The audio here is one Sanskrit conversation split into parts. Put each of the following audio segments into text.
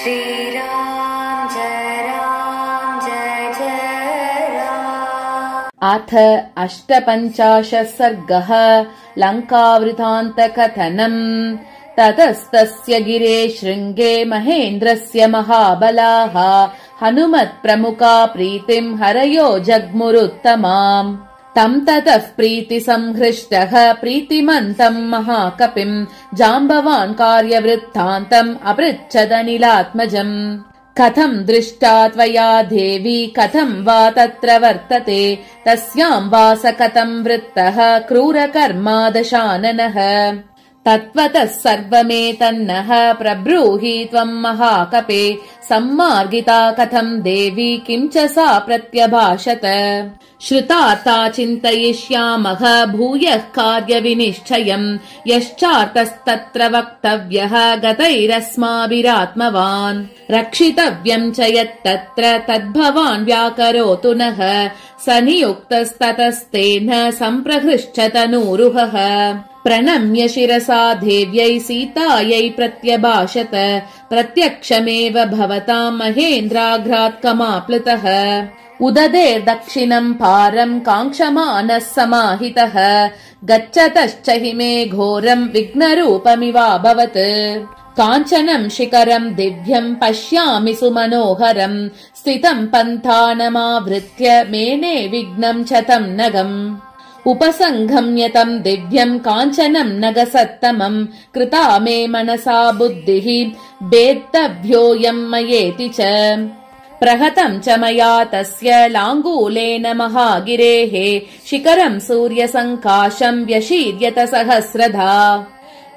श्रीराम जय राम। अथ 85 सर्गः लङ्कावृतान्तकथनम्। ततस्तस्य गिरे शृङ्गे महेन्द्रस्य महाबलाः हनुमत्प्रमुखा प्रीतिम् हरयो जग्मुरुत्तमाम्। तम् ततः प्रीतिसंहृष्टः प्रीतिमन्तम् महाकपिम् जाम्बवान् कार्यवृत्तान्तम् अपृच्छदनिलात्मजम्। कथम् दृष्टा त्वया देवी कथम् वा तत्र वर्तते तस्याम् वास कथम् वृत्तः क्रूरकर्मा दशाननः। तत्त्वतः सर्वमेतन्नः प्रब्रूहि त्वम् महाकपे सम्मार्गिता कथम् देवी किम् च सा प्रत्यभाषत। श्रुतार्ता चिन्तयिष्यामः भूयः कार्यविनिश्चयम् यश्चार्तस्तत्र वक्तव्यः गतैरस्माभिरात्मवान्। रक्षितव्यम् च यत्तत्र तद्भवान् व्याकरोतु नः स नियुक्तस्ततस्तेन सम्प्रहृष्ट तनूरुहः। प्रणम्य शिरसा देव्यै सीतायै प्रत्यभाषत प्रत्यक्षमेव भवताम् महेन्द्राघ्रात् कमाप्लुतः। उददेर्दक्षिणम् पारम् काङ्क्षमानः समाहितः गच्छतश्च हि मे घोरम् विघ्नरूपमिवाभवत्। काञ्चनम् शिखरम् दिव्यम् पश्यामि सुमनोहरम् स्थितम् पन्थानमावृत्य मेने विघ्नम् च तम् नगम्। उपसङ्गम्य तम् दिव्यम् काञ्चनम् नगसत्तमम् कृता मे मनसा बुद्धिः वेत्तव्योऽयम् मयेति च। प्रहतम् च मया तस्य लाङ्गूलेन महागिरेः शिखरम् सूर्यसङ्काशम् व्यशीर्यत सहस्रधा।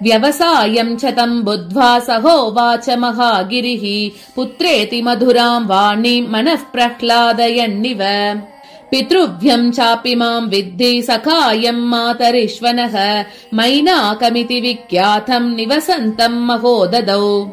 व्यवसायम् च तम् बुद्ध्वा सहोवाच महागिरिः पुत्रेति मधुराम् वाणीम् मनः प्रह्लादयन्निव। पितृभ्यम् चापि माम् विद्धि सखायम् मातरिश्वनः मैनाकमिति विख्यातम् निवसन्तम् महोददौ।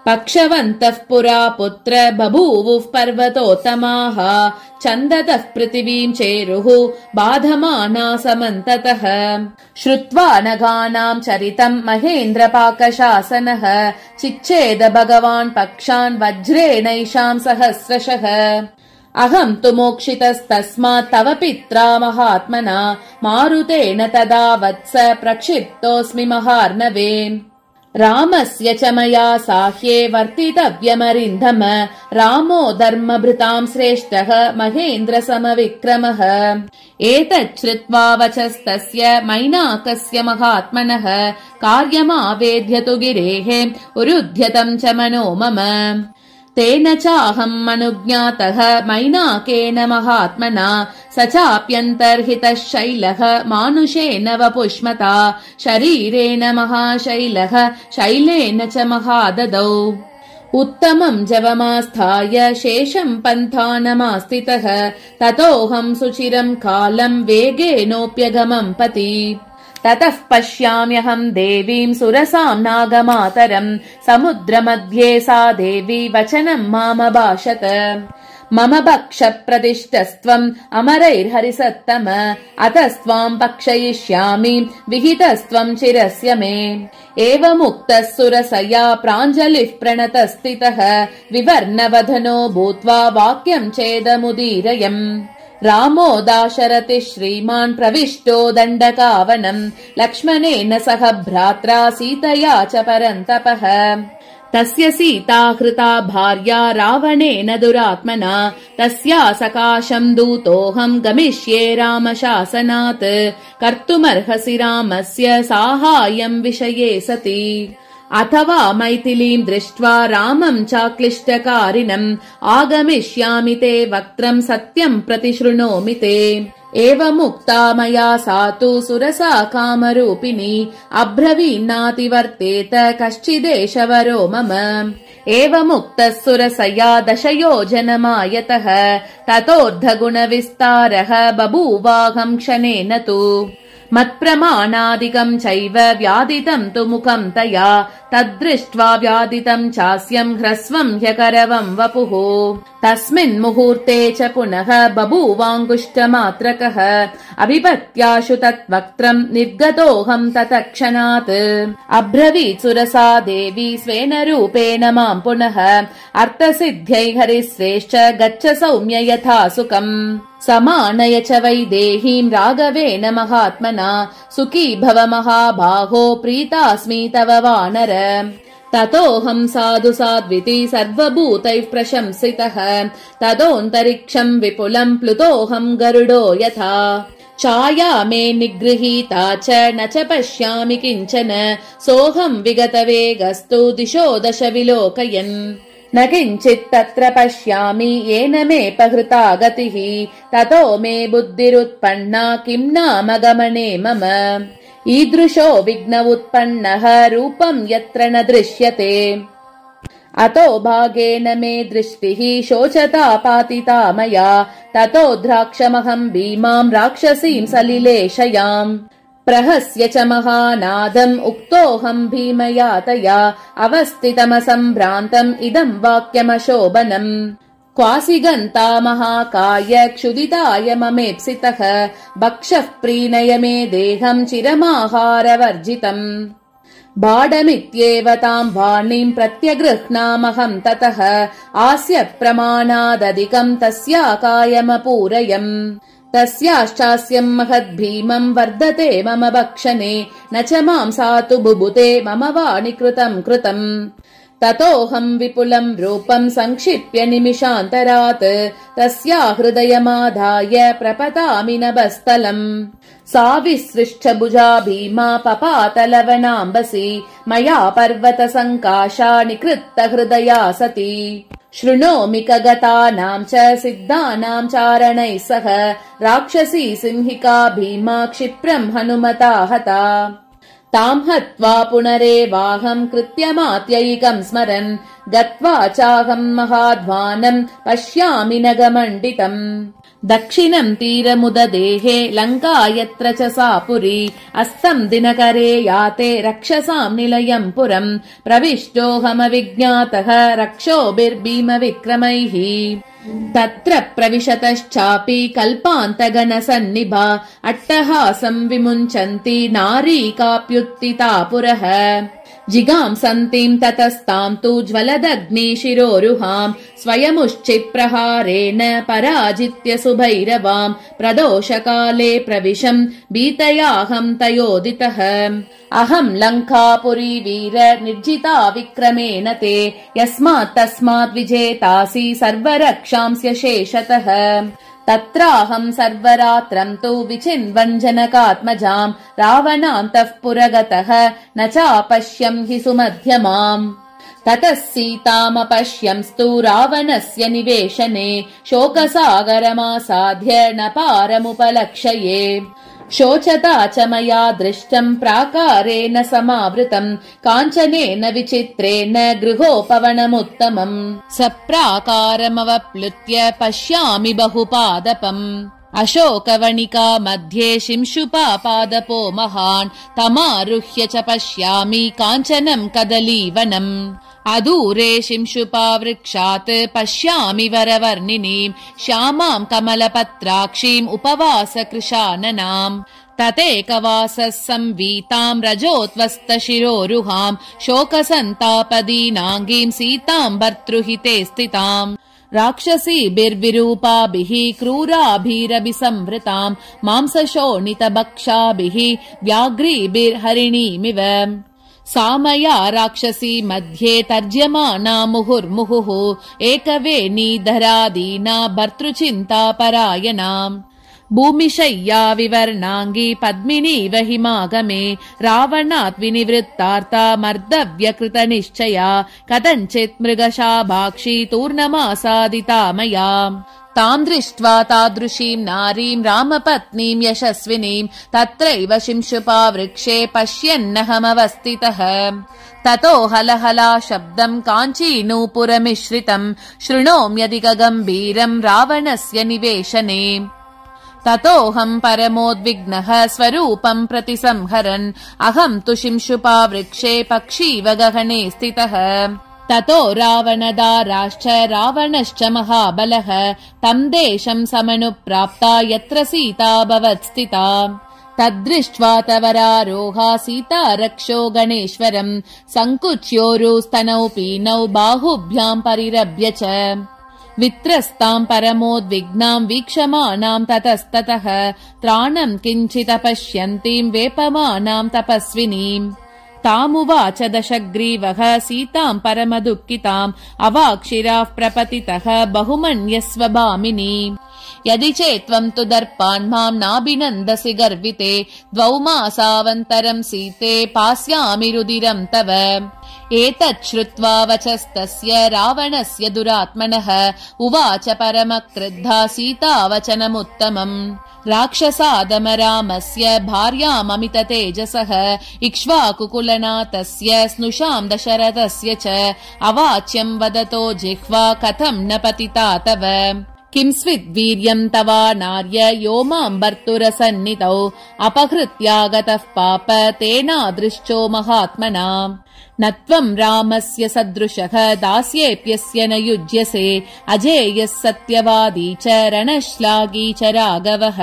पक्षवन्तः पुरा पुत्र बभूवुः पर्वतोत्तमाः चन्दतः पृथिवीम् चेरुः बाधमाना समन्ततः। श्रुत्वा नगानाम् चरितम् महेन्द्रपाकशासनः चिच्छेद भगवान् पक्षान् वज्रेणैषाम् सहस्रशः। अहम् तु मोक्षितस्तस्मात् तव पित्रा महात्मना मारुतेन तदा वत्स प्रक्षिप्तोऽस्मि महार्णवे। रामस्य च मया साह्ये वर्तितव्यमरिन्दम रामो धर्मभृताम् श्रेष्ठः महेन्द्र समविक्रमः। एतच्छ्रुत्वा वचस्तस्य मैनाकस्य महात्मनः कार्यमावेद्य तु गिरेः उरुध्यतम् च मनो मम। तेन चाहम् अनुज्ञातः मैनाकेन महात्मना स चाप्यन्तर्हितः शैलः मानुषेण वपुष्मता शरीरेण महाशैलः शैलेन च महाददौ। उत्तमम् जवमास्थाय शेषम् पन्थानमास्थितः ततोऽहम् सुचिरम् कालम् वेगेनोऽप्यगमम् पति। ततः पश्याम्यहम् देवीम् सुरसाम् नागमातरम् समुद्रमध्ये सा देवी वचनम् मामभाषत। मम भक्षप्रदिष्टस्त्वम् अमरैर्हरिसत्तम अतस्त्वाम् भक्षयिष्यामि विहितस्त्वम् चिरस्य मे। एवमुक्तः सुरसया प्राञ्जलिः प्रणतस्थितः विवर्णवदनो भूत्वा वाक्यम् चेदमुदीरयम्। रामो दाशरथिः श्रीमान् प्रविष्टो दण्डकावनम् लक्ष्मणेन सह भ्रात्रा सीतया च परन्तपः। तस्य सीता हृता भार्या रावणेन दुरात्मना तस्या सकाशम् दूतोऽहम् गमिष्ये रामशासनात् कर्तुमर्हसि रामस्य साहाय्यम् विषये सति। अथवा मैथिलीम् दृष्ट्वा रामम् चाक्लिष्टकारिणम् आगमिष्यामि ते वक्त्रम् सत्यम् प्रतिशृणोमि ते। एवमुक्ता मया सा तु सुरसा कामरूपिणी अब्रवीन्नातिवर्तेत कश्चिदेशवरो मम। एवमुक्तः सुरसया दशयोजनमायतः ततोऽर्धगुणविस्तारः बभूवाहम् क्षणेन तु। मत्प्रमाणादिकम् चैव व्यादितम् तु मुखम् तया तद्दृष्ट्वा व्यादितम् चास्यम् ह्रस्वम् ह्यकरवम् वपुः तस्मिन् मुहूर्ते च पुनः बभूवाङ्गुष्ठमात्रकः अभिपत्याशु तत्वक्त्रम् निर्गतोऽहम् तत्क्षणात् अब्रवीत् सुरसा देवी स्वेन रूपेण माम् पुनः अर्थसिद्ध्यै हरिश्रेष्ठ गच्छ सौम्य यथा सुखम् समानय च वैदेहीम् राघवेन महात्मना सुखी भव महाबाहो प्रीतास्मि तव वानर ततोऽहम् साधु साध्विति सर्वभूतैः प्रशंसितः ततोऽन्तरिक्षम् विपुलम् प्लुतोऽहम् गरुडो यथा छाया मे निगृहीता च न च पश्यामि किञ्चन सोऽहम् विगतवेगस्तु दिशो दश विलोकयन् न किञ्चित् तत्र पश्यामि येन मे पहृता गतिः ततो मे बुद्धिरुत्पन्ना किं नाम गमने मम ईदृशो विघ्न उत्पन्नः रूपम् यत्र न दृश्यते अतो भागेन मे दृष्टिः शोचता पातिता मया ततो द्राक्षमहम् भीमाम् राक्षसीम् सलिलेशयाम् प्रहस्य च महानादम् उक्तोऽहम् भीमया तया अवस्थितमसम्भ्रान्तम् इदम् वाक्यमशोभनम् क्वासि गन्ता महाकाय क्षुदिताय ममेप्सितः भक्षः प्रीणय मे देहम् चिरमाहारवर्जितम् बाडमित्येव ताम् वाणीम् प्रत्यगृह्णामहम् ततः आस्य प्रमाणादधिकम् तस्याकायमपूरयम् तस्याश्चास्यम् महद्भीमम् वर्धते मम भक्षणे न च माम् सा तु बुभुते मम वाणि कृतम् ततोऽहम् विपुलम् रूपम् संक्षिप्य निमिषान्तरात् तस्या हृदयमाधाय प्रपतामि नभस्थलम् सा विसृष्टभुजा भीमा पपातलवनाम्बसी मया पर्वतसङ्काशा निकृत्त हृदया सती शृणोमि कगतानाम् च सिद्धानाम् चारणैः सह राक्षसी सिंहिका भीमा क्षिप्रम् हनुमता हता ताम् हत्वा पुनरेवाहम् कृत्यमात्यैकम् स्मरन् गत्वा चाहम् महाध्वानम् पश्यामि नगमण्डितम् दक्षिणम् तीरमुददेहे लङ्का यत्र च सा पुरी अस्तम् दिनकरे याते रक्षसाम् निलयम् पुरम् प्रविष्टोऽहमविज्ञातः रक्षोभिर्भीमविक्रमैः तत्र प्रविशतश्चापि कल्पान्तगणसन्निभा अट्टहासम् विमुञ्चन्ति नारी काप्युत्थिता पुरः जिगांसन्तीम् ततस्ताम् तु ज्वलदग्निशिरोरुहाम् स्वयमुश्चिप्रहारेण पराजित्य सुभैरवाम् प्रदोषकाले प्रविशम् भीतयाहम् तयोदितः अहम् लङ्कापुरी वीर निर्जिता विक्रमेण ते यस्मात् तस्मात् विजेतासि सर्वरक्षांस्य शेषतः तत्राहम् सर्वरात्रम् तु विचिन्वञ्जनकात्मजाम् रावणान्तः पुरगतः न चापश्यम् हि सुमध्यमाम् ततः सीतामपश्यंस्तु रावणस्य निवेशने शोकसागरमासाद्य न पारमुपलक्षये शोचता च मया दृष्टम् प्राकारेण समावृतम् काञ्चनेन विचित्रेण गृहोपवनमुत्तमम् सप्राकारमवप्लुत्य पश्यामि बहुपादपम् अशोकवणिका मध्ये शिंशुपापादपो महान् तमारुह्य च पश्यामि काञ्चनम् कदलीवनम् अदूरे शिंशुपावृक्षात् पश्यामि वरवर्णिनीम् श्यामाम् कमलपत्राक्षीम् उपवासकृशाननाम् ततेकवासः संवीताम् रजोत्वस्तशिरोरुहाम् शोकसन्तापदीनाङ्गीम् सीताम् भर्तृहिते स्थिताम् राक्षसीभिर्विरूपाभिः क्रूराभिरभिसंवृताम् मांसशोणितभक्षाभिः व्याघ्रीभिर्हरिणीमिव सा मया राक्षसी मध्ये तर्ज्यमाना मुहुर्मुहुः एकवेणीधरादीना भर्तृचिन्तापरायणाम् भूमिशय्या विवर्णाङ्गी पद्मिनीव हिमागमे रावणात् विनिवृत्तार्ता मर्दव्यकृतनिश्चया कथञ्चित् मृगशाभाक्षी तूर्णमासादिता मया ताम् दृष्ट्वा तादृशीम् नारीम् रामपत्नीम् यशस्विनीम् तत्रैव शिंशुपावृक्षे पश्यन्नहमवस्थितः ततो हलहला शब्दम् काञ्चीनूपुरमिश्रितम् शृणोम्यधिकगम्भीरम् रावणस्य निवेशने ततोऽहं परमोद्विग्नः स्वरूपं प्रति संहरन् अहं तु शिंशुपावृक्षे पक्षीव गहने स्थितः। ततो रावणदाराश्च रावणश्च महाबलः तं देशं समनुप्राप्ता यत्र सीताभवत् स्थिता। तद्दृष्ट्वा तवरारोहा सीता रक्षो गणेश्वरम् सङ्कुच्योरुस्तनौ पीनौ बाहुभ्यां परिरभ्य च वित्रस्तां परमोद्विग्नां वीक्षमाणां ततस्ततः त्राणं किञ्चिदपश्यन्तीं वेपमानां तपस्विनीम्। तामुवाच दशग्रीवः सीतां परमदुःखिताम् अवाक्षिराः प्रपतितः बहुमन्यस्व भामिनी। यदि चेत्त्वं तु दर्पान् मां नाभिनन्दसि गर्विते 2 मासावन्तरं सीते पास्यामि रुदिरं तव। एतत् श्रुत्वा वचस्तस्य रावणस्य दुरात्मनः उवाच परमक्रुद्धा सीता वचनमुत्तमम्। राक्षसादमरामस्य भार्याममिततेजसः इक्ष्वाकुकुलनाथस्य स्नुषां दशरथस्य च अवाच्यं वदतो जिह्वा कथं न पतिता तव। किं स्विद्वीर्यं तवा नार्य यो मां भर्तुरसन्नितौ अपहृत्यागतः पाप तेनादृष्टो महात्मना। न त्वं रामस्य सदृशः दास्येऽप्यस्य न युज्यसे अजेयः सत्यवादी च रणश्लाघी च राघवः।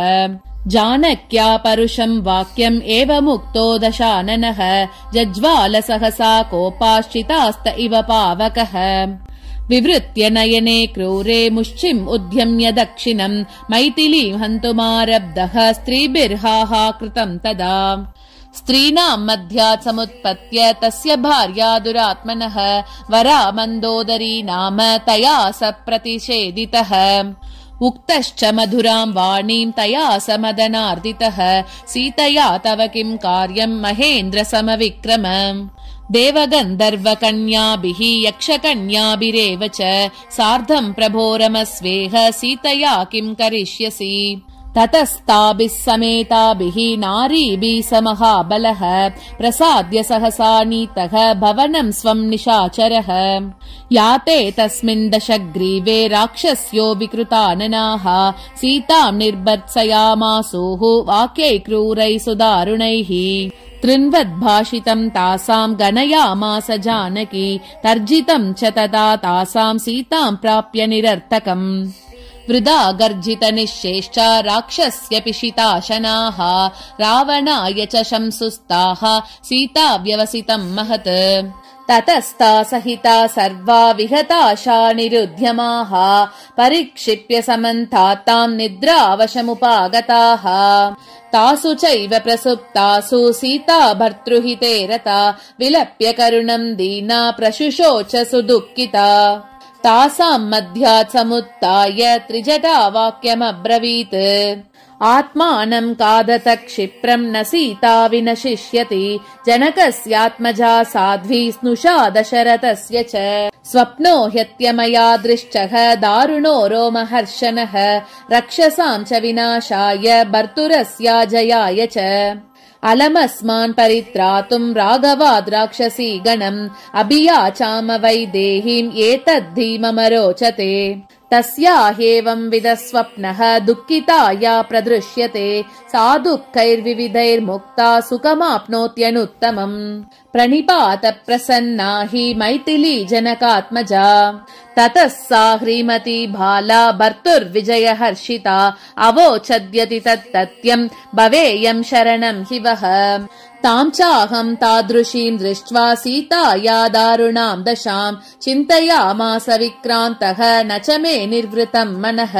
जानक्या परुषं वाक्यम् एवमुक्तो दशाननः जज्वाल सहसा कोपाश्चितास्त इव पावकः। विवृत्य नयने क्रूरे मुष्टिम् उद्यम्य दक्षिणम् मैथिलीं हन्तुमारब्धः स्त्रीभिर्हाहा कृतं तदा। स्त्रीणां मध्यात् समुत्पत्य तस्य भार्या दुरात्मनः वरा मन्दोदरी नाम तया स प्रतिषेधितः। उक्तश्च मधुरां वाणीं तया स मदनार्दितः सीतया तव किं कार्यं महेन्द्र समविक्रम। देवगन्धर्वकन्याभिः यक्षकन्याभिरेव च सार्धं प्रभोरमस्वेह सीतया किं करिष्यसि। ततस्ताभिः समेताभिः नारीभिः स महाबलः प्रसाद्य सहसा नीतः भवनं स्वं निशाचरः। याते तस्मिन् दशग्रीवे राक्षस्यो विकृताननाः सीतां निर्भर्त्सयामासुः वाक्यै क्रूरैः सुदारुणैः। तृण्वद्भाषितं तासां गणयामास जानकी तर्जितं च तदा तासां सीतां प्राप्य निरर्थकम्। वृदा गर्जितनिश्चेष्टा राक्षस्य पिशिताशनाः रावणाय च शंसुस्ताः सीता व्यवसितं महत्। ततस्ता सहिता सर्वा विहताशा निरुध्यमाः परिक्षिप्य समन्तातां निद्रावशमुपागताः। तासु चैव प्रसुप्तासु सीता भर्तृहिते रता विलप्य करुणं दीना प्रशुशोच सुदुःखिता। तासां मध्यात् समुत्थाय त्रिजटा वाक्यमब्रवीत् आत्मानं कादत क्षिप्रं न सीता विनशिष्यति जनकस्यात्मजा साध्वी स्नुषा दशरथस्य च। स्वप्नो ह्यत्यमया दृष्टः दारुणो रोमहर्षणः रक्षसां च विनाशाय भर्तुरस्याजयाय च। अलमस्मान् परित्रातुं राघवाद् राक्षसी गणम् अभियाचाम वैदेहीम् एतद्धि मम रोचते। तस्याह्येवं विध स्वप्नः दुःखिताया प्रदृश्यते सा दुःखैर्विविधैर्मुक्ता सुखमाप्नोत्यनुत्तमम्। प्रणिपात प्रसन्ना हि मैथिली जनकात्मजा। ततः सा ह्रीमती भाला भर्तुर्विजयहर्षिता अवोचद्यति तत्तत्यं भवेयं शरणं हि वः। तां चाहं तादृशीं दृष्ट्वा सीताया दारुणां दशां चिन्तयामास विक्रान्तः न च मे निर्वृतं मनः।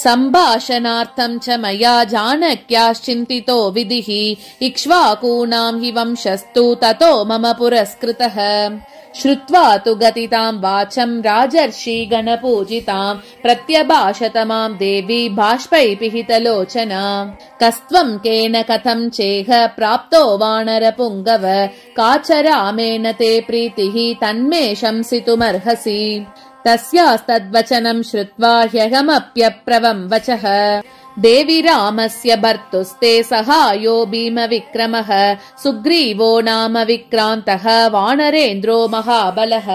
सम्भाषणार्थं च मया जानक्याश्चिन्तितो विधिः इक्ष्वाकूणां हि वंशस्तु ततो मम पुरस्कृतः। श्रुत्वा तु गतितां वाचं राजर्षि गणपूजितां प्रत्यभाषत मां देवी बाष्पै पिहितलोचना। कस्त्वं केन कथं चेह प्राप्तो वानरपुङ्गव काचरामेन ते प्रीतिः तन्मे शंसितुमर्हसि। तस्यास्तद्वचनं श्रुत्वा ह्यहमप्यप्रवं वचः देवी रामस्य भर्तुस्ते सहायो भीमविक्रमः सुग्रीवो नाम विक्रान्तः वानरेन्द्रो महाबलः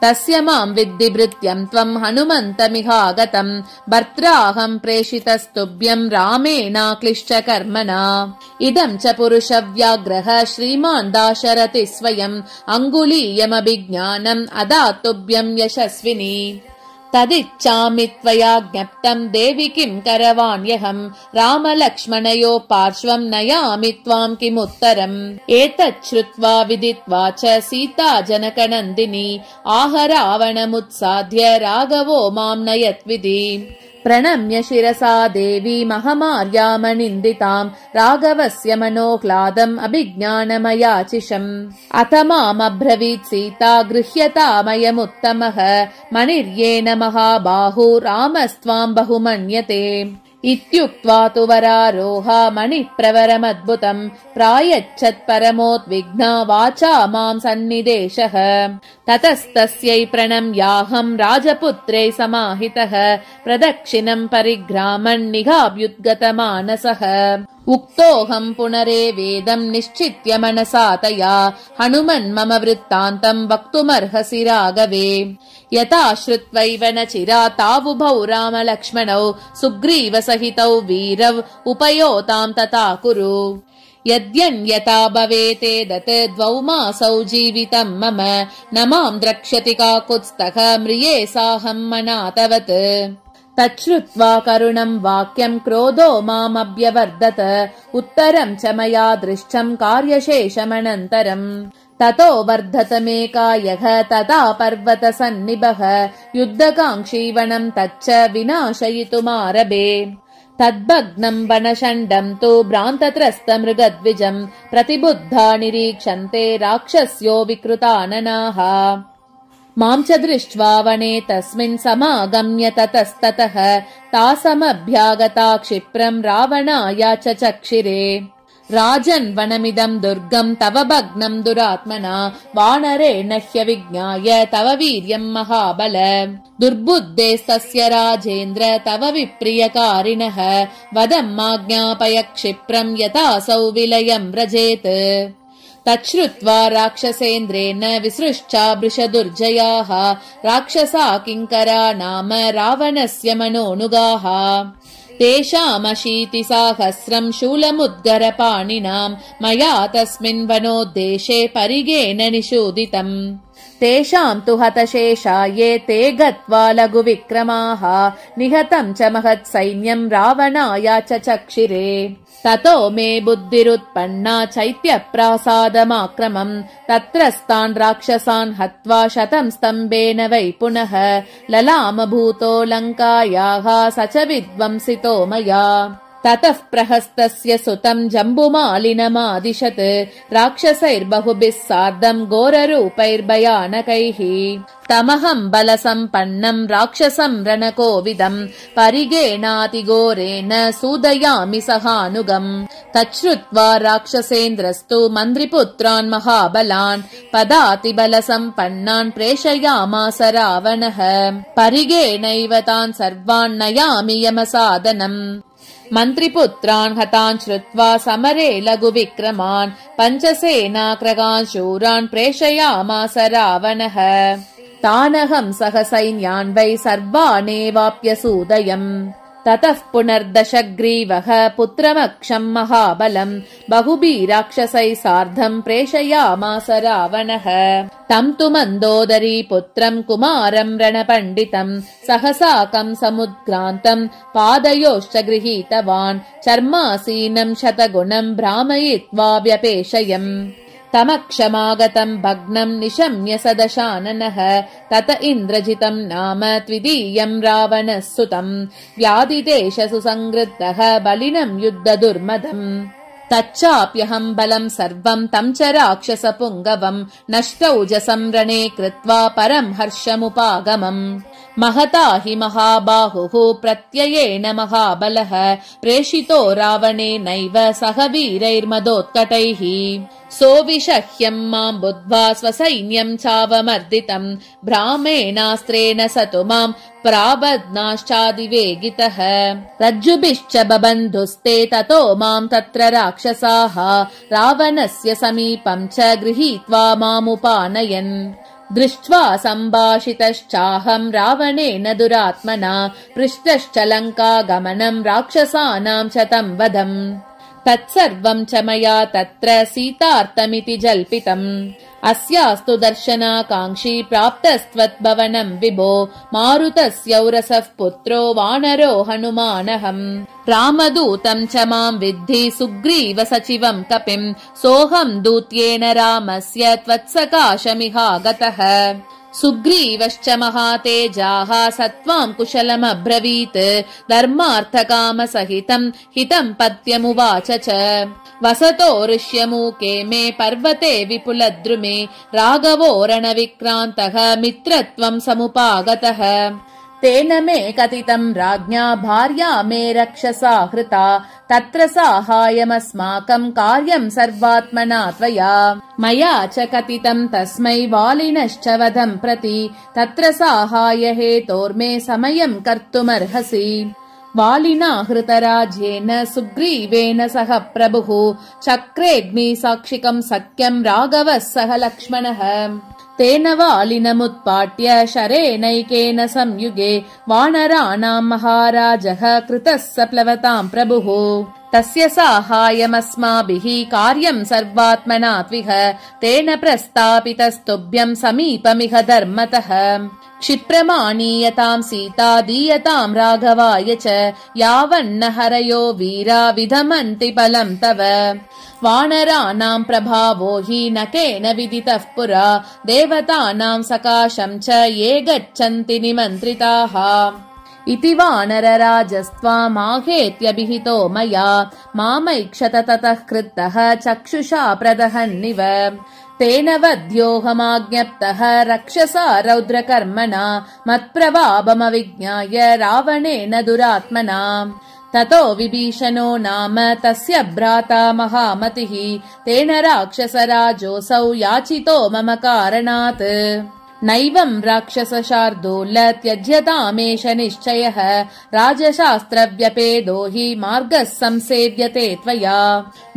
तस्य मां विद्धि भृत्यं त्वं हनुमन्तमिहागतम् भर्त्राहं प्रेषितस्तुभ्यं रामेणाक्लिश्च कर्मणा इदं च पुरुषव्याघ्रः श्रीमान् दाशरथि स्वयम् अङ्गुलीयमभिज्ञानम् अदातुभ्यं यशस्विनी तदिच्छामि त्वया ज्ञप्तम् देवि किं करवाण्यहम् रामलक्ष्मणयो पार्श्वम् नयामि त्वाम् किमुत्तरम् एतत् श्रुत्वा विदित्वा च सीता जनकनन्दिनी आह रावणमुत्साद्य राघवो मां नयत्विधि प्रणम्य शिरसा देवी महमार्यामनिन्दिताम् राघवस्य मनोह्लादम् अभिज्ञानमयाचिषम् अथ मामब्रवीत् सीता गृह्यतामयमुत्तमः मणिर्येण महाबाहु रामस्त्वाम् बहु मन्यते इत्युक्त्वा तु वरारोहा मणिप्रवरमद्भुतम् प्रायच्छत् परमोद्विग्ना वाचा मां सन्निदेशः ततस्तस्यै प्रणम्याहम् राजपुत्रै समाहितः प्रदक्षिणम् परिग्रामन् निघाभ्युद्गतमानसः उक्तोऽहम् पुनरेवेदम् निश्चित्य मनसा तया हनुमन् मम वृत्तान्तम् वक्तुमर्हसि राघवे यथा श्रुत्वैव न चिरातावुभौ रामलक्ष्मणौ सुग्रीवसहितौ वीरौ उपयोताम् तथा कुरु यद्यन्यथा भवेतेदत् द्वौ मासौ जीवितम् मम न माम् द्रक्ष्यति काकुत्स्थः म्रिये साहम् मनातवत् तच्छ्रुत्वा करुणम् वाक्यम् क्रोधो मामभ्यवर्धत उत्तरम् च मया दृष्टम् कार्यशेषमनन्तरम् ततो वर्धतमेकायः तथा पर्वतसन्निभः युद्धकाङ्क्षी वनम् तच्च विनाशयितुमारभे तद्भग्नम् वनषण्डम् तु भ्रान्तत्रस्तमृगद्विजम् प्रतिबुद्धा निरीक्षन्ते राक्षस्यो विकृताननाः मां च दृष्ट्वा वने तस्मिन् समागम्य ततस्ततः तासमभ्यागता क्षिप्रम् रावणाय च चक्षिरे राजन् वनमिदम् दुर्गम् तव भग्नम् दुरात्मना वानरेण ह्यविज्ञाय तव वीर्यम् महाबल दुर्बुद्धेस्तस्य राजेन्द्र तव विप्रियकारिणः वदम्माज्ञापय क्षिप्रम् यथासौ विलयम् व्रजेत् तच्छ्रुत्वा राक्षसेन्द्रेण विसृष्टा वृषदुर्जयाः राक्षसा किङ्करा नाम रावणस्य मनोनुगाः तेषामशीतिसाहस्रम् शूलमुद्गरपाणिनाम् मया तस्मिन् वनोद्देशे परिगेन निषूदितम् तेषाम् तु हतशेषा ये ते गत्वा लघुविक्रमाः निहतम् च महत्सैन्यम् रावणाय च चक्षिरे ततो मे बुद्धिरुत्पन्ना चैत्यप्रासादमाक्रमम् तत्रस्तान् राक्षसान् हत्वा 100 स्तम्भेन वै पुनः ललामभूतो लङ्कायाः स च विध्वंसितो मया ततः प्रहस्तस्य सुतम् जम्बुमालिनमादिशत् राक्षसैर्बहुभिः सार्धम् घोररूपैर्भयानकैः तमहम् बलसम्पन्नम् राक्षसम् रणकोविदम् परिगेणातिघोरेण सूदयामि सहानुगम् तच्छ्रुत्वा राक्षसेन्द्रस्तु मन्त्रिपुत्रान् महाबलान् पदातिबलसम्पन्नान् प्रेषयामास रावणः परिगेणैव तान् सर्वान् नयामि यमसादनम् मन्त्रिपुत्रान् हतान् श्रुत्वा समरे लघुविक्रमान् पञ्चसेनाक्रगान् शूरान् प्रेषयामास रावणः तानहम् सह सैन्यान् वै सर्वानेवाप्य सूदयम् ततः पुनर्दशग्रीवः पुत्रमक्षम् महाबलम् बहुभिः राक्षसैः सार्धम् प्रेषयामास रावणः तम् तु मन्दोदरी पुत्रम् कुमारम् रणपण्डितम् सहसाकम् समुद्क्रान्तम् पादयोश्च गृहीतवान् चर्मासीनम् शतगुणम् भ्रामयित्वा व्यपेशयम् तमक्षमागतम् भग्नम् निशम्य सदशाननः तत इन्द्रजितम् नाम त्विदीयम् रावणः सुतम् व्याधिदेश सुसंवृद्धः बलिनम् युद्धदुर्मदम् तच्चाप्यहम् बलम् सर्वम् तम् च राक्षसपुङ्गवम् नष्टौजसम् रणे कृत्वा परम् हर्षमुपागमम् महता हि महाबाहुः प्रत्ययेन महाबलः प्रेषितो रावणेनैव सह वीरैर्मदोत्कटैः सोऽविषह्यम् माम् बुद्ध्वा स्वसैन्यम् चावमर्दितम् भ्रामेणास्त्रेण स तु माम् प्राबध्नाश्चादिवेगितः रज्जुभिश्च बबन्धुस्ते ततो माम् तत्र राक्षसाः रावणस्य समीपम् च गृहीत्वा मामुपानयन् दृष्ट्वा सम्भाषितश्चाहम् रावणेन दुरात्मना पृष्टश्च लङ्कागमनम् राक्षसानाम् च तम् वधम् तत्सर्वम् च मया तत्र सीतार्थमिति जल्पितम् अस्यास्तु दर्शनाकाङ्क्षी प्राप्तस्त्वद्भवनम् विभो मारुतस्यौरसः पुत्रो वानरो हनुमानहम् रामदूतम् च माम् विद्धि सुग्रीव सचिवम् कपिम् सोऽहम् दूत्येन रामस्य त्वत्सकाशमिहागतः सुग्रीवश्च महातेजाः सत्त्वाम् कुशलमब्रवीत् धर्मार्थकामसहितम् हितम् पत्यमुवाच च वसतो ऋष्यमूके मे पर्वते विपुलद्रुमे राघवो रणविक्रान्तः मित्रत्वम् समुपागतः तेन मे कथितम् राज्ञा भार्या मे रक्षसा हृता तत्र साहाय्यमस्माकम् कार्यम् सर्वात्मना त्वया मया च कथितम् तस्मै वालिनश्च वधम् प्रति तत्र साहाय्यहेतोर्मे समयम् कर्तुमर्हसि वालिना हृतराज्येन सुग्रीवेन सह प्रभुः चक्रेऽग्नि साक्षिकम् सख्यम् राघवः सह लक्ष्मणः तेन वालिनमुत्पाट्य शरेणैकेन संयुगे वानराणाम् महाराजः कृतः स प्लवताम् प्रभुः तस्य साहाय्यमस्माभिः कार्यम् सर्वात्मना त्विह तेन प्रस्तापितस्तुभ्यम् समीपमिह धर्मतः क्षिप्रमाणीयताम् सीता दीयताम् राघवाय च यावन्न हरयो वीरा विधमन्ति फलम् तव वानराणाम् प्रभावो हि न केन विदितः पुरा देवतानाम् सकाशम् च ये गच्छन्ति निमन्त्रिताः इति वानरराजस्त्वामाहेत्यभिहितो मया मामैक्षत ततः क्रुद्धः चक्षुषा प्रदहन्निव तेन वध्योऽहमाज्ञप्तः रक्षसा रौद्रकर्मणा मत्प्रभावमविज्ञाय रावणेन दुरात्मना ततो विभीषणो नाम तस्य भ्राता महामतिः तेन राक्षसराजोऽसौ याचितो मम कारणात् नैवम् राक्षसशार्दूल त्यज्यतामेष निश्चयः राजशास्त्रव्यपेदो हि मार्गः संसेव्यते त्वया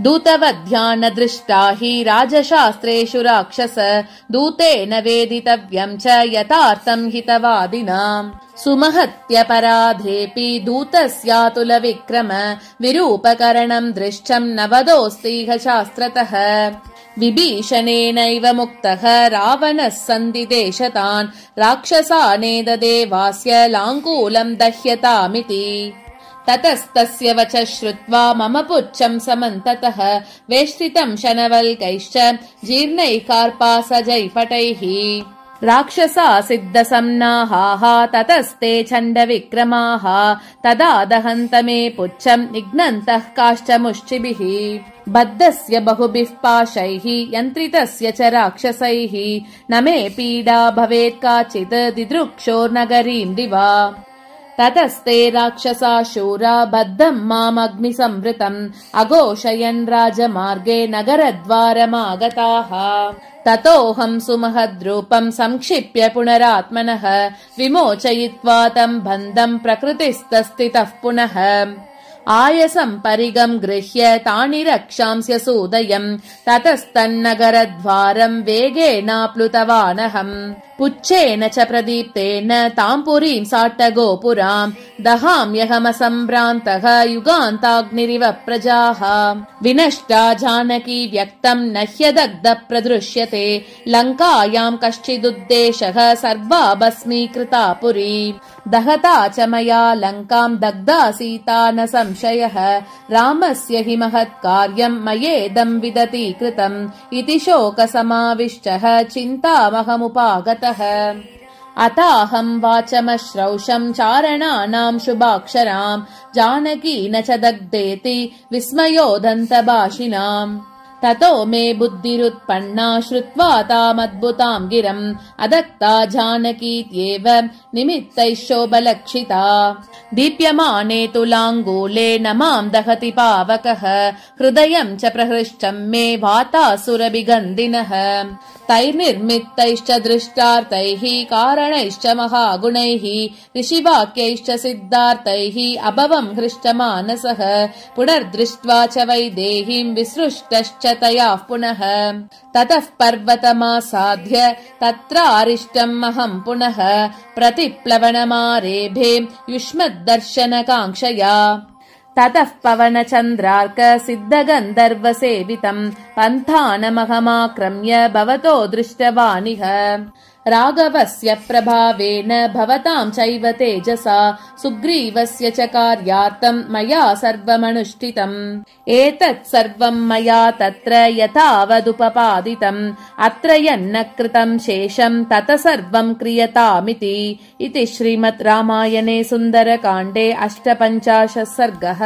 दूतवध्या न दृष्टा हि राजशास्त्रेषु राक्षस दूतेन वेदितव्यम् च यथार्थम् हितवादिना सुमहत्यपराधेऽपि दूतस्यातुल विक्रम विरूपकरणम् दृष्टम् न वदोऽस्तीह शास्त्रतः विभीषणेनैव मुक्तः रावणः सन्दिदेशतान् राक्षसानेददेवास्य लाङ्गूलम् दह्यतामिति ततस्तस्य वचः श्रुत्वा मम पुच्छम् समन्ततः वेष्टितम् शनवल्कैश्च जीर्णैः कार्पासजैपटैः राक्षसा सिद्धसम्नाहाः ततस्ते चण्डविक्रमाः तदा दहन्त मे पुच्छम् निघ्नन्तः काष्ठमुष्टिभिः बद्धस्य बहुभिः पाशैः यन्त्रितस्य च राक्षसैः न मे पीडा भवेत् काचित् दिदृक्षोर्नगरीम् दिवा ततस्ते राक्षसा शूरा बद्धम् मामग्निसंवृतम् अघोषयन् राजमार्गे नगरद्वारमागताः ततोऽहम् सुमहद्रूपम् संक्षिप्य पुनरात्मनः विमोचयित्वा तम् बन्धम् प्रकृतिस्तस्थितः पुनः आयसम् परिगम् गृह्य तानि रक्षांस्य सूदयम् ततस्तन्नगरद्वारम् वेगेनाप्लुतवानहम् पुच्छेन च प्रदीप्तेन ताम् पुरीम् साट्टगोपुराम् दहाम्यहमसम्भ्रान्तः युगान्ताग्निरिव प्रजाः विनष्टा जानकी व्यक्तम् न ह्यदग्ध प्रदृश्यते लङ्कायाम् कश्चिदुद्देशः सर्वा भस्मीकृता पुरी दहता च मया लङ्काम् दग्धा सीता न संशयः रामस्य हि महत्कार्यम् मयेदम् विदतीकृतम् इति शोकसमाविष्टः चिन्तामहमुपागतः अताहम् वाचमश्रौषम् चारणानाम् शुभाक्षराम् जानकी न च दग्धेति विस्मयोदन्तभाषिणाम् ततो मे बुद्धिरुत्पन्ना श्रुत्वा तामद्भुतां गिरम् अदत्ता जानकीत्येव निमित्तैः शोभलक्षिता दीप्यमाने तुलाङ्गूले न मां दहति पावकः हृदयं च प्रहृष्टं मे वातासुरभिगन्धिनः तैर्निर्मितैश्च दृष्टार्थैः कारणैश्च महागुणैः ऋषिवाक्यैश्च सिद्धार्थैः अभवं हृष्टमानसः पुनर्दृष्ट्वा च वैदेहीं विसृष्टश्च तया पुनः ततः पर्वतमासाद्य तत्रारिष्टमहं पुनः प्रतिप्लवनमारेभे युष्मद्दर्शनकाङ्क्षया ततः पवनचन्द्रार्क सिद्धगन्धर्वसेवितम् पन्थानमहमाक्रम्य भवतो दृष्टवानिह राघवस्य प्रभावेन भवतां चैव तेजसा सुग्रीवस्य च कार्यार्थं मया सर्वमनुष्ठितम् एतत् सर्वं मया तत्र यथावदुपपादितम् अत्र यन्न कृतं शेषं तत सर्वं क्रियतामिति इति श्रीमद् रामायणे सुन्दरकाण्डे 58 सर्गः।